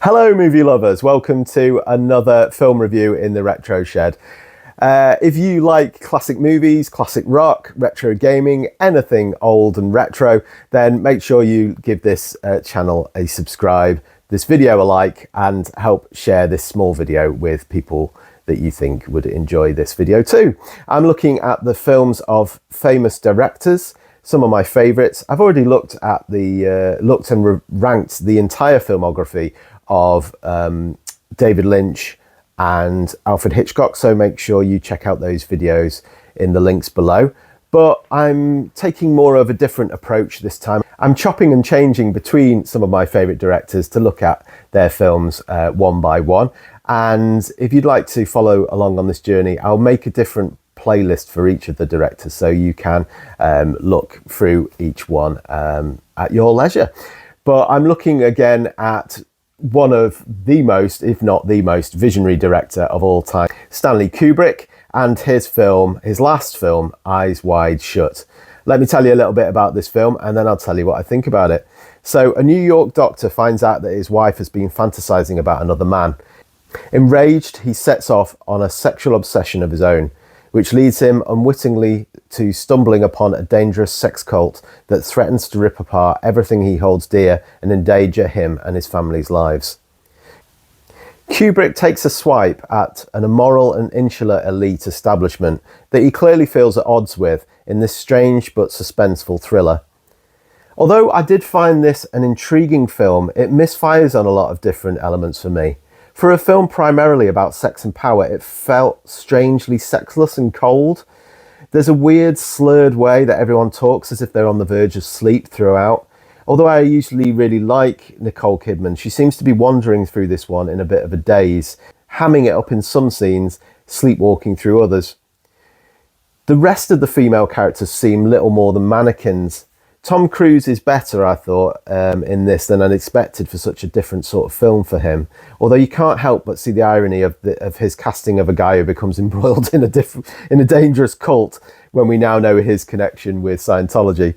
Hello movie lovers, welcome to another film review in the Retro Shed. If you like classic movies, classic rock, retro gaming, anything old and retro, then make sure you give this channel a subscribe, this video a like, and help share this small video with people that you think would enjoy this video too. I'm looking at the films of famous directors, some of my favourites. I've already looked at looked and ranked the entire filmography of David Lynch and Alfred Hitchcock, so make sure you check out those videos in the links below. But I'm taking more of a different approach this time. I'm chopping and changing between some of my favourite directors to look at their films one by one. And if you'd like to follow along on this journey, I'll make a different playlist for each of the directors so you can look through each one at your leisure. But I'm looking again at one of the most, if not the most, visionary director of all time, Stanley Kubrick, and his last film, Eyes Wide Shut. Let me tell you a little bit about this film and then I'll tell you what I think about it. So, a New York doctor finds out that his wife has been fantasizing about another man. Enraged, he sets off on a sexual obsession of his own, which leads him unwittingly to stumbling upon a dangerous sex cult that threatens to rip apart everything he holds dear and endanger him and his family's lives. Kubrick takes a swipe at an immoral and insular elite establishment that he clearly feels at odds with in this strange but suspenseful thriller. Although I did find this an intriguing film, it misfires on a lot of different elements for me. For a film primarily about sex and power, it felt strangely sexless and cold. There's a weird slurred way that everyone talks as if they're on the verge of sleep throughout. Although I usually really like Nicole Kidman, she seems to be wandering through this one in a bit of a daze, hamming it up in some scenes, sleepwalking through others. The rest of the female characters seem little more than mannequins. Tom Cruise is better, I thought, in this than unexpected for such a different sort of film for him. Although you can't help but see the irony of his casting of a guy who becomes embroiled in a dangerous cult when we now know his connection with Scientology.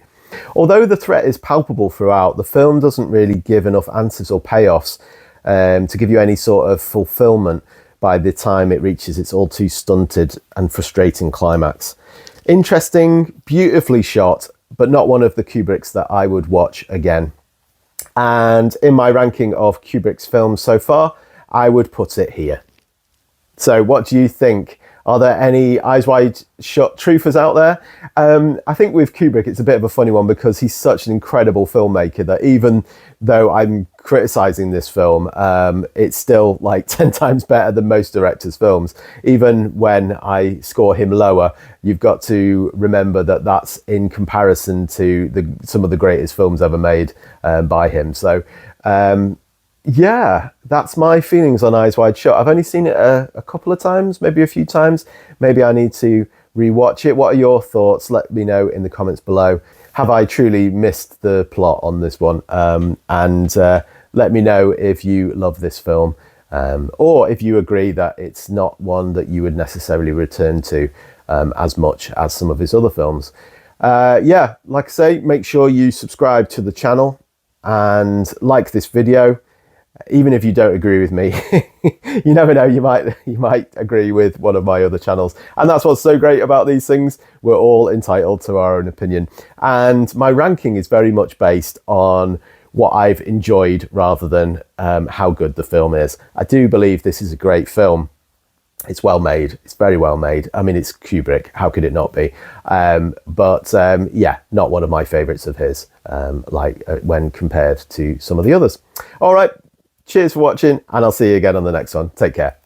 Although the threat is palpable throughout, the film doesn't really give enough answers or payoffs to give you any sort of fulfillment by the time it reaches its all too stunted and frustrating climax. Interesting, beautifully shot, but not one of the Kubricks that I would watch again. And in my ranking of Kubrick's films so far, I would put it here. So what do you think? Are there any Eyes Wide Shut truthers out there? I think with Kubrick, it's a bit of a funny one because he's such an incredible filmmaker that even though I'm criticizing this film, it's still like 10 times better than most directors' films. Even when I score him lower, you've got to remember that that's in comparison to some of the greatest films ever made by him. So, yeah, that's my feelings on Eyes Wide Shut. I've only seen it a couple of times, maybe a few times. Maybe I need to rewatch it. What are your thoughts? Let me know in the comments below. Have I truly missed the plot on this one? And let me know if you love this film or if you agree that it's not one that you would necessarily return to as much as some of his other films. Yeah, like I say, make sure you subscribe to the channel and like this video. Even if you don't agree with me, you never know, you might agree with one of my other channels. And that's what's so great about these things. We're all entitled to our own opinion. And my ranking is very much based on what I've enjoyed rather than how good the film is. I do believe this is a great film. It's well made. It's very well made. I mean, it's Kubrick. How could it not be? Yeah, not one of my favorites of his, when compared to some of the others. All right. Cheers for watching, and I'll see you again on the next one. Take care.